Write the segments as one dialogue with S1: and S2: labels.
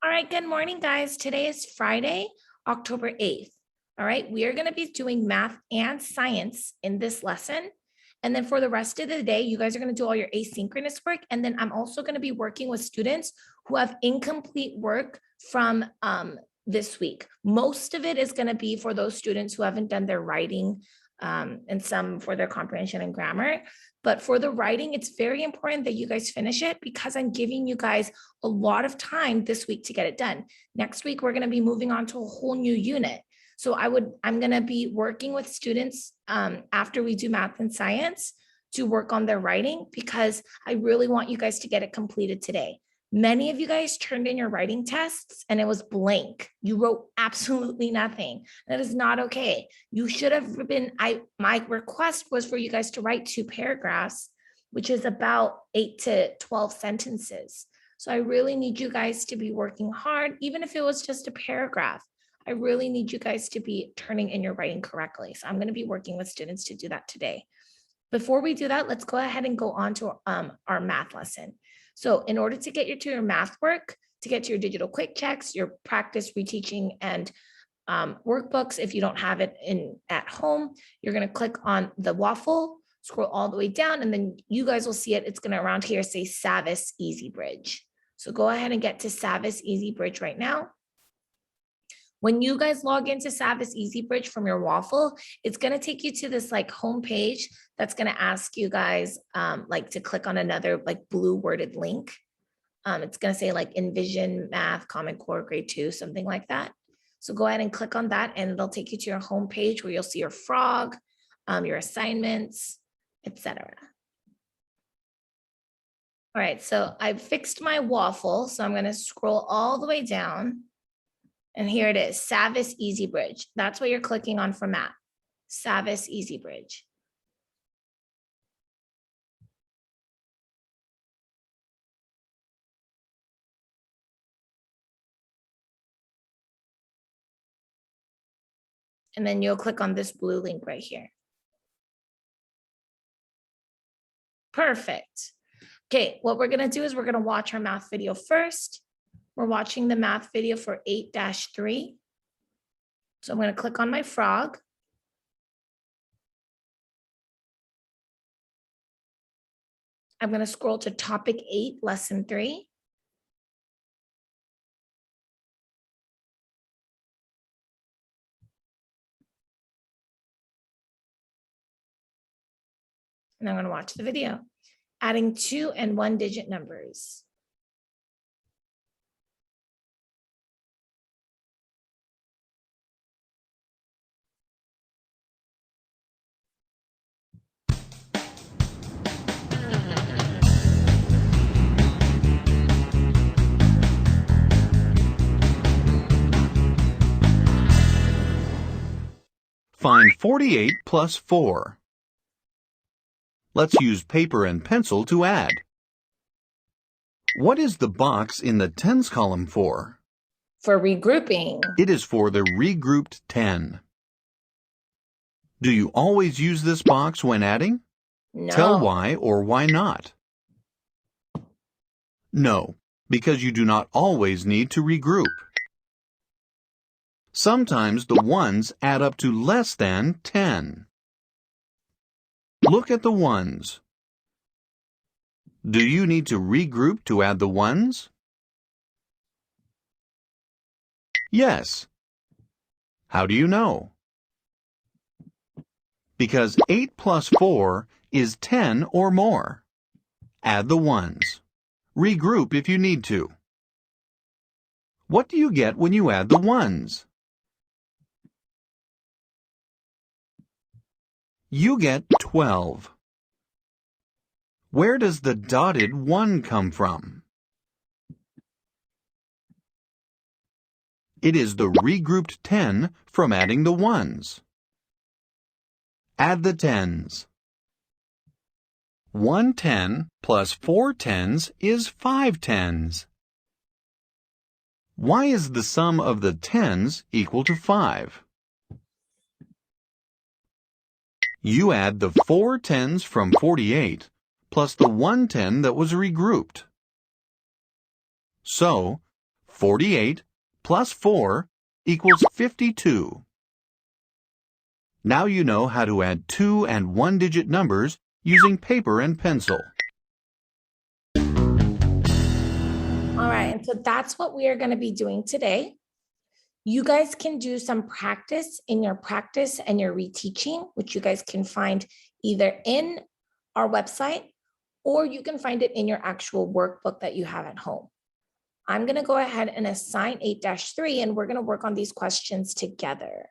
S1: All right, good morning, guys. Today is Friday, October 8th. All right, we are going to be doing math and science in this lesson. And then for the rest of the day, you guys are going to do all your asynchronous work. And then I'm also going to be working with students who have incomplete work from this week. Most of it is going to be for those students who haven't done their writing and some for their comprehension and grammar. But for the writing, it's very important that you guys finish it because I'm giving you guys a lot of time this week to get it done. Next week, we're going to be moving on to a whole new unit. So I'm going to be working with students after we do math and science to work on their writing because I really want you guys to get it completed today. Many of you guys turned in your writing tests and it was blank. You wrote absolutely nothing. That is not okay. You should have been, my request was for you guys to write 2 paragraphs, which is about 8 to 12 sentences. So I really need you guys to be working hard, even if it was just a paragraph. I really need you guys to be turning in your writing correctly. So I'm going to be working with students to do that today. Before we do that, let's go ahead and go on to our math lesson. So in order to get to your math work, to get to your digital quick checks, your practice reteaching and workbooks, if you don't have it at home, you're going to click on the waffle, scroll all the way down, and then you guys will see it. It's going to around here say Savvis EasyBridge. So go ahead and get to Savvis EasyBridge right now. When you guys log into Savvis EasyBridge from your waffle, it's going to take you to this like home page that's going to ask you guys like to click on another like blue worded link. It's going to say like Envision Math Common Core Grade 2, something like that. So go ahead and click on that and it'll take you to your home page where you'll see your frog, your assignments, etc. All right, so I've fixed my waffle. So I'm going to scroll all the way down. And here it is, Savvis EasyBridge. That's what you're clicking on for math, Savvis EasyBridge. And then you'll click on this blue link right here. Perfect. Okay, what we're gonna do is we're gonna watch our math video first. We're watching the math video for 8-3. So I'm gonna click on my frog. I'm gonna scroll to topic 8, lesson 3. And I'm gonna watch the video. Adding 2 and 1 digit numbers.
S2: Find 48 plus 4. Let's use paper and pencil to add. What is the box in the tens column for?
S1: For regrouping.
S2: It is for the regrouped 10. Do you always use this box when adding?
S1: No.
S2: Tell why or why not. No, because you do not always need to regroup. Sometimes the ones add up to less than 10. Look at the ones. Do you need to regroup to add the ones? Yes. How do you know? Because 8 plus 4 is 10 or more. Add the ones. Regroup if you need to. What do you get when you add the ones? You get 12. Where does the dotted 1 come from? It is the regrouped 10 from adding the ones. Add the tens. 1 10 plus 4 tens is 5 tens. Why is the sum of the tens equal to 5? You add the 4 tens from 48 plus the 1 10 that was regrouped. So, 48 plus 4 equals 52. Now you know how to add 2- and 1-digit numbers using paper and pencil.
S1: All right, and so that's what we are going to be doing today. You guys can do some practice in your practice and your reteaching, which you guys can find either in our website or you can find it in your actual workbook that you have at home. I'm going to go ahead and assign 8-3, and we're going to work on these questions together.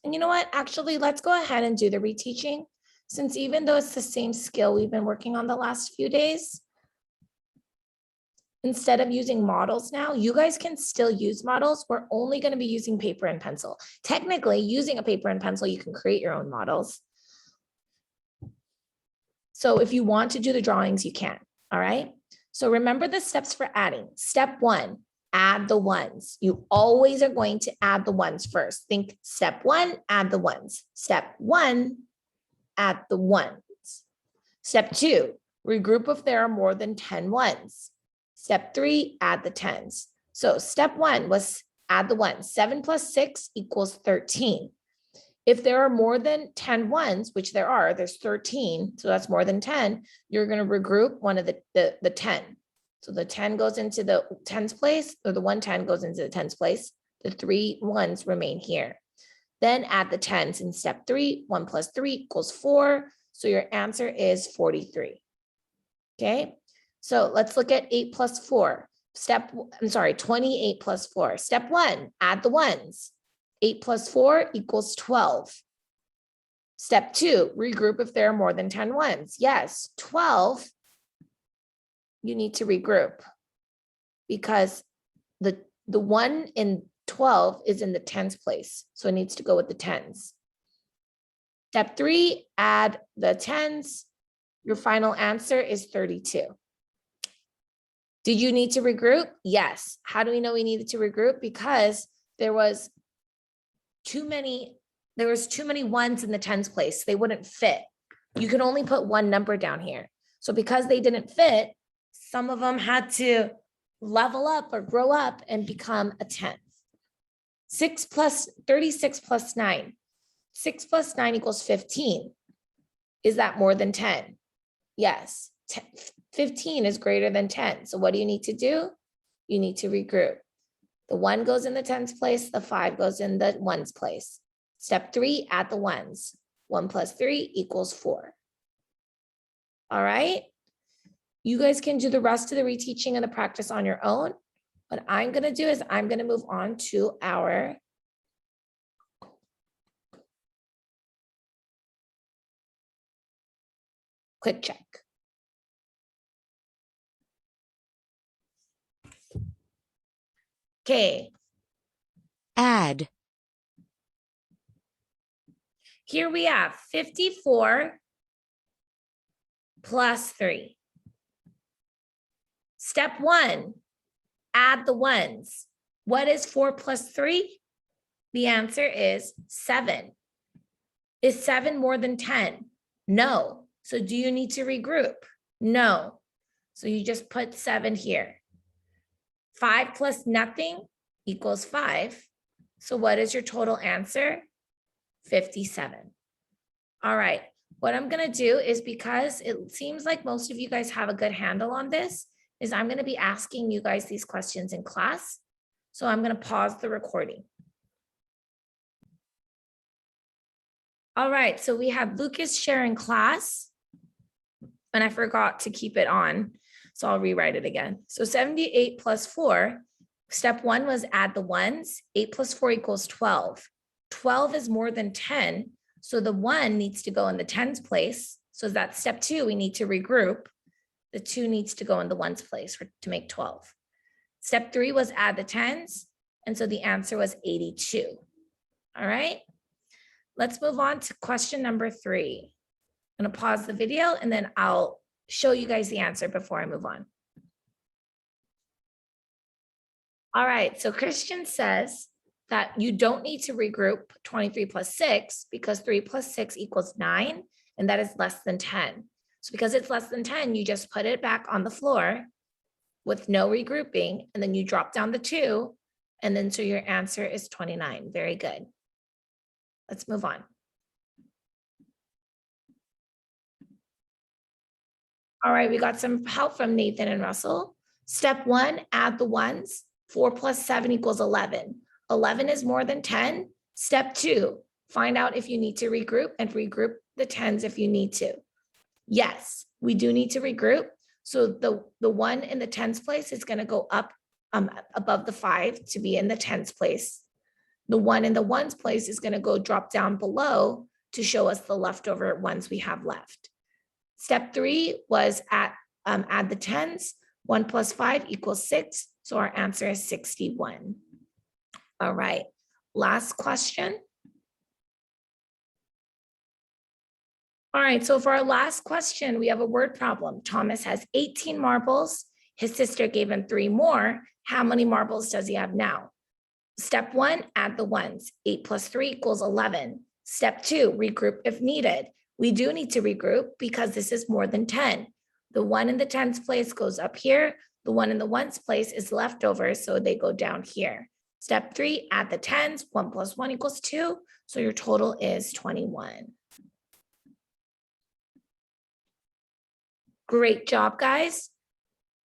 S1: And you know what? Actually, let's go ahead and do the reteaching, since even though it's the same skill we've been working on the last few days, instead of using models now, you guys can still use models. We're only going to be using paper and pencil. Technically, using a paper and pencil, you can create your own models. So if you want to do the drawings, you can, all right? So remember the steps for adding. Step 1, add the ones. You always are going to add the ones first. Think step 1, add the ones. Step 1, add the ones. Step 2, regroup if there are more than 10 ones. Step 3, add the tens. So step 1 was add the ones. 7 plus 6 equals 13. If there are more than 10 ones, which there's 13, so that's more than 10, you're going to regroup one of the 10. So the 10 goes into the tens place, or the 110 goes into the tens place. The 3 ones remain here. Then add the tens in step 3. 1 plus 3 equals 4. So your answer is 43. Okay, so let's look at 8 plus 4. 28 plus 4. Step 1, add the ones. 8 plus 4 equals 12. Step 2, regroup if there are more than 10 ones. Yes, 12, you need to regroup because the 1 in 12 is in the tens place, so it needs to go with the tens. Step 3, add the tens. Your final answer is 32. Did you need to regroup? Yes. How do we know we needed to regroup? Because there was too many ones in the tens place. They wouldn't fit. You can only put one number down here. So because they didn't fit, some of them had to level up or grow up and become a 10. 36 plus 9. 6 plus 9 equals 15. Is that more than 10? Yes. 15 is greater than 10. So what do you need to do? You need to regroup. The 1 goes in the tens place, the 5 goes in the ones place. Step 3, add the ones. 1 plus 3 equals 4. All right. You guys can do the rest of the reteaching and the practice on your own. What I'm going to do is I'm going to move on to our quick check. Okay.
S3: Add.
S1: Here we have 54 plus 3. Step 1, add the ones. What is 4 plus 3? The answer is 7. Is 7 more than 10? No. So do you need to regroup? No. So you just put 7 here. 5 plus nothing equals 5. So what is your total answer? 57. All right. What I'm going to do is, because it seems like most of you guys have a good handle on this, is I'm going to be asking you guys these questions in class. So I'm going to pause the recording. All right. So we have Lucas sharing class, and I forgot to keep it on. So I'll rewrite it again. So 78 plus 4, step 1 was add the ones. 8 plus 4 equals 12. 12 is more than 10. So the 1 needs to go in the tens place. So that's step 2. We need to regroup. The 2 needs to go in the ones place to make 12. Step 3 was add the tens. And so the answer was 82. All right. Let's move on to question number 3. I'm going to pause the video and then I'll show you guys the answer before I move on. All right, so Christian says that you don't need to regroup 23 plus 6 because 3 plus 6 equals 9, and that is less than 10. So because it's less than 10, you just put it back on the floor with no regrouping, and then you drop down the 2, and then so your answer is 29. Very good. Let's move on. All right, we got some help from Nathan and Russell. Step 1, add the ones. 4 plus 7 equals 11. 11 is more than 10. Step 2, find out if you need to regroup and regroup the 10s if you need to. Yes, we do need to regroup. So the 1 in the 10s place is going to go up above the 5 to be in the 10s place. The 1 in the 1s place is going to go drop down below to show us the leftover ones we have left. Step 3 was add the 10s. 1 plus 5 equals 6. So our answer is 61. All right, last question. All right, so for our last question, we have a word problem. Thomas has 18 marbles. His sister gave him 3 more. How many marbles does he have now? Step 1, add the ones. 8 plus 3 equals 11. Step 2, regroup if needed. We do need to regroup because this is more than 10. The 1 in the 10s place goes up here. The 1 in the 1s place is leftover, so they go down here. Step 3, add the 10s. 1 plus 1 equals 2. So your total is 21. Great job, guys.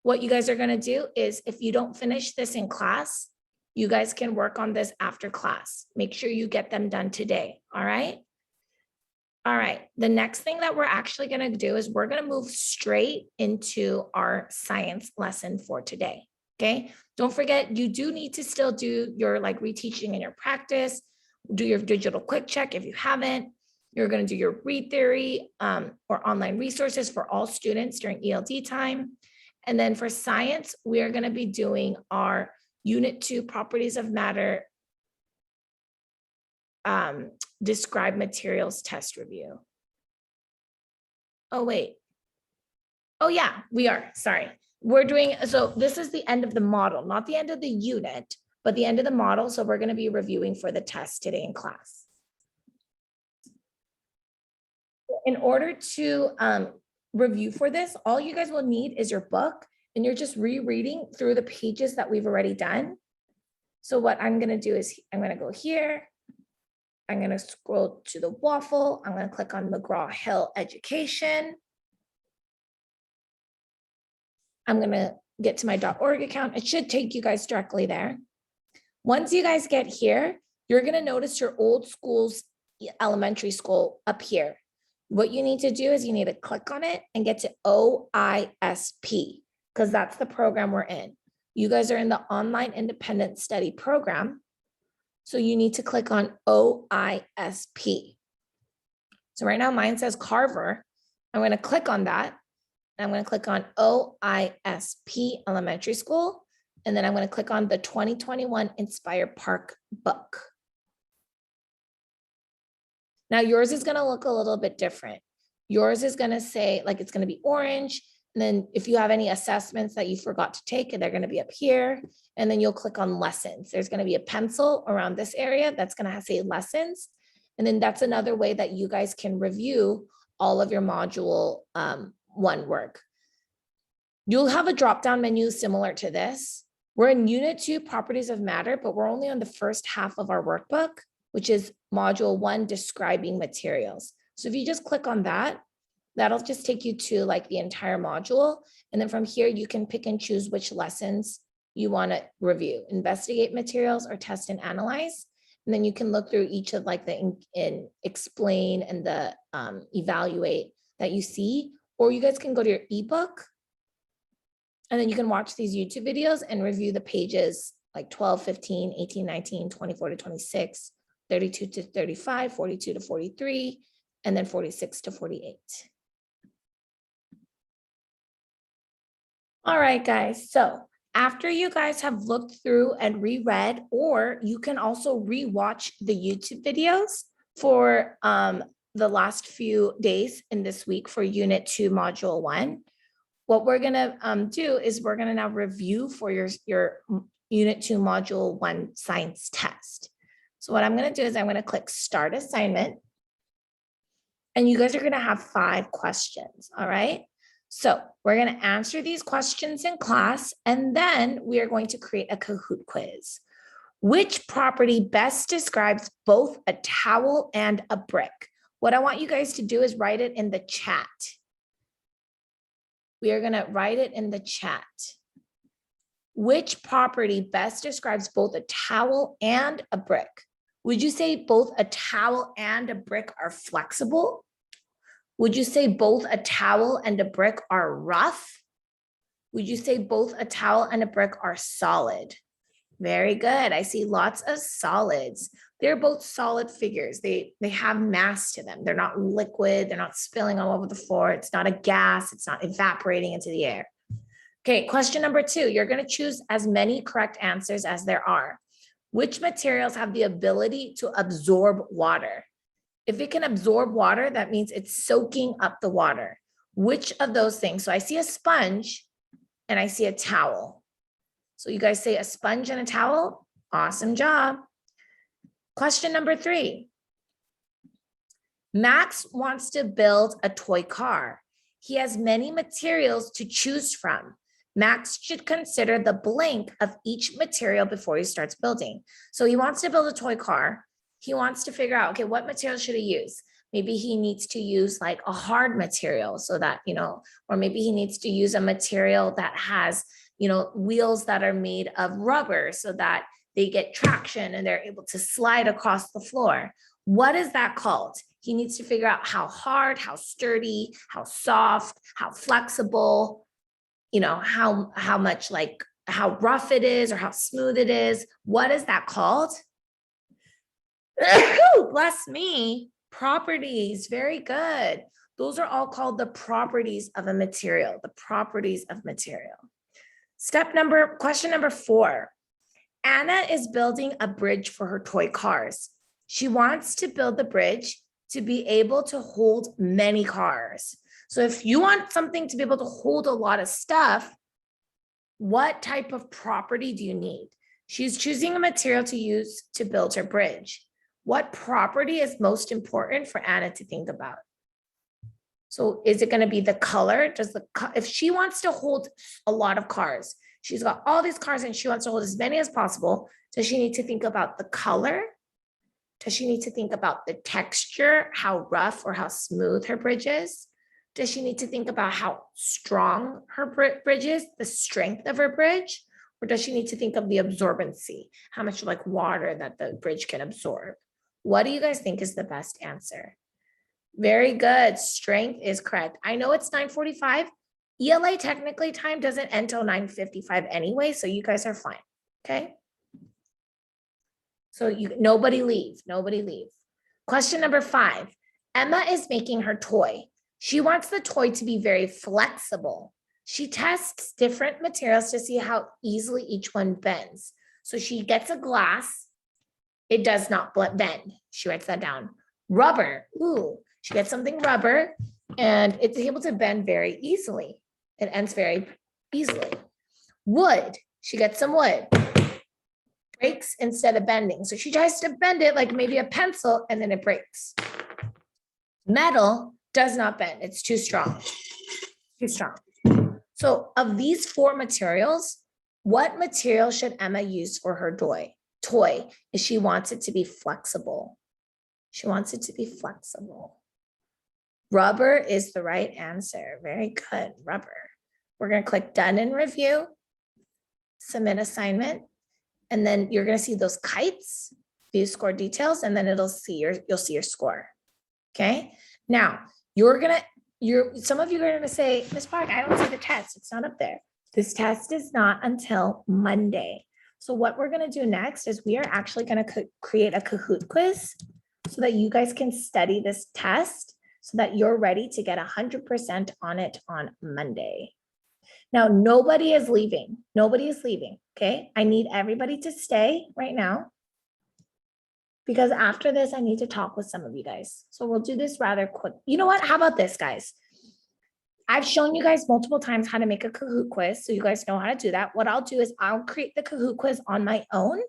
S1: What you guys are going to do is if you don't finish this in class, you guys can work on this after class. Make sure you get them done today. All right. All right. The next thing that we're actually going to do is we're going to move straight into our science lesson for today. Okay. Don't forget, you do need to still do your reteaching and your practice. Do your digital quick check if you haven't. You're going to do your read theory or online resources for all students during ELD time. And then for science, we are going to be doing our Unit 2 Properties of Matter Describe Materials Test Review. Oh, wait. Oh, yeah, we are. Sorry. We're doing, so this is the end of the model, not the end of the unit, but the end of the model. So we're going to be reviewing for the test today in class. In order to review for this, all you guys will need is your book, and you're just rereading through the pages that we've already done. So what I'm going to do is I'm going to go here. I'm going to scroll to the waffle. I'm going to click on McGraw-Hill Education. I'm going to get to my .org account. It should take you guys directly there. Once you guys get here, you're going to notice your old school's elementary school up here. What you need to do is you need to click on it and get to OISP because that's the program we're in. You guys are in the Online Independent Study Program. So you need to click on OISP. So right now mine says Carver. I'm going to click on that. And I'm going to click on OISP Elementary School. And then I'm going to click on the 2021 Inspire Park book. Now yours is going to look a little bit different. Yours is going to say it's going to be orange. And then if you have any assessments that you forgot to take, they're going to be up here. And then you'll click on lessons. There's going to be a pencil around this area that's going to say lessons. And then that's another way that you guys can review all of your module 1 work. You'll have a drop-down menu similar to this. We're in Unit 2 Properties of Matter, but we're only on the first half of our workbook, which is Module 1 Describing Materials. So if you just click on that, that'll just take you to the entire module. And then from here, you can pick and choose which lessons you want to review, investigate materials or test and analyze. And then you can look through each of the explain and the evaluate that you see, or you guys can go to your ebook and then you can watch these YouTube videos and review the pages 12, 15, 18, 19, 24 to 26, 32 to 35, 42 to 43, and then 46 to 48. All right, guys. So after you guys have looked through and reread, or you can also rewatch the YouTube videos for the last few days in this week for Unit 2, Module 1. What we're going to do is we're going to now review for your Unit 2, Module 1 science test. So what I'm going to do is I'm going to click Start Assignment. And you guys are gonna have 5 questions, all right? So we're gonna answer these questions in class, and then we are going to create a Kahoot quiz. Which property best describes both a towel and a brick? What I want you guys to do is write it in the chat. We are gonna write it in the chat. Which property best describes both a towel and a brick? Would you say both a towel and a brick are flexible? Would you say both a towel and a brick are rough? Would you say both a towel and a brick are solid? Very good. I see lots of solids. They're both solid figures. They have mass to them. They're not liquid. They're not spilling all over the floor. It's not a gas. It's not evaporating into the air. Okay, question number 2. You're going to choose as many correct answers as there are. Which materials have the ability to absorb water? If it can absorb water, that means it's soaking up the water. Which of those things? So I see a sponge and I see a towel. So you guys say a sponge and a towel? Awesome job. Question number 3. Max wants to build a toy car. He has many materials to choose from. Max should consider the blank of each material before he starts building. So he wants to build a toy car. He wants to figure out, okay, what material should he use? Maybe he needs to use like a hard material so that, or maybe he needs to use a material that has, wheels that are made of rubber so that they get traction and they're able to slide across the floor. What is that called? He needs to figure out how hard, how sturdy, how soft, how flexible, how much like how rough it is or how smooth it is. What is that called? Bless me. Properties. Very good. Those are all called the properties of a material, the properties of material. Question number 4. Anna is building a bridge for her toy cars. She wants to build the bridge to be able to hold many cars. So if you want something to be able to hold a lot of stuff, what type of property do you need? She's choosing a material to use to build her bridge. What property is most important for Anna to think about? So is it going to be the color? If she wants to hold a lot of cars, she's got all these cars and she wants to hold as many as possible. Does she need to think about the color? Does she need to think about the texture, how rough or how smooth her bridge is? Does she need to think about how strong her bridge is, the strength of her bridge? Or does she need to think of the absorbency, how much like water that the bridge can absorb? What do you guys think is the best answer? Very good. Strength is correct. I know it's 9:45. ELA technically time doesn't end till 9:55 anyway, so you guys are fine. Okay. So nobody leave. Nobody leave. Question number 5. Emma is making her toy. She wants the toy to be very flexible. She tests different materials to see how easily each one bends. So she gets a glass. It does not bend. She writes that down. Rubber. Ooh, she gets something rubber and it's able to bend very easily. It ends very easily. Wood. She gets some wood. Breaks instead of bending. So she tries to bend it like maybe a pencil and then it breaks. Metal does not bend. It's too strong. Too strong. So of these 4 materials, what material should Emma use for her toy? Is she wants it to be flexible. She wants it to be flexible. Rubber is the right answer. Very good. Rubber. We're going to click done and review, submit assignment, and then you're going to see those kites, view score details, and then you'll see your score. Okay. Now some of you are going to say, Ms. Park, I don't see the test. It's not up there. This test is not until Monday. So what we're going to do next is we are actually going to create a Kahoot quiz so that you guys can study this test so that you're ready to get 100% on it on Monday. Now, nobody is leaving. Nobody is leaving. Okay. I need everybody to stay right now because after this, I need to talk with some of you guys. So we'll do this rather quick. You know what? How about this, guys? I've shown you guys multiple times how to make a Kahoot quiz, so you guys know how to do that. What I'll do is I'll create the Kahoot quiz on my own,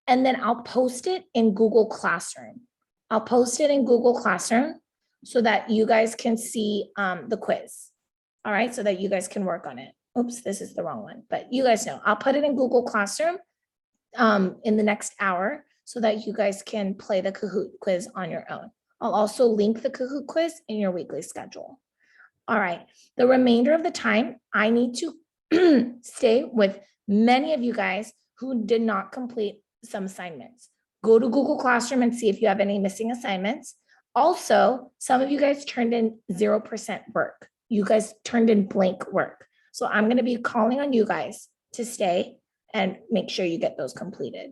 S1: and then I'll post it in Google Classroom. I'll post it in Google Classroom. so that you guys can see the quiz. All right, so that you guys can work on it. Oops, this is the wrong one, but you guys know. I'll put it in Google Classroom in the next hour so that you guys can play the Kahoot quiz on your own. I'll also link the Kahoot quiz in your weekly schedule. All right, the remainder of the time, I need to stay with many of you guys who did not complete some assignments. Go to Google Classroom and see if you have any missing assignments. Also, some of you guys turned in 0% work. You guys turned in blank work. So I'm going to be calling on you guys to stay and make sure you get those completed.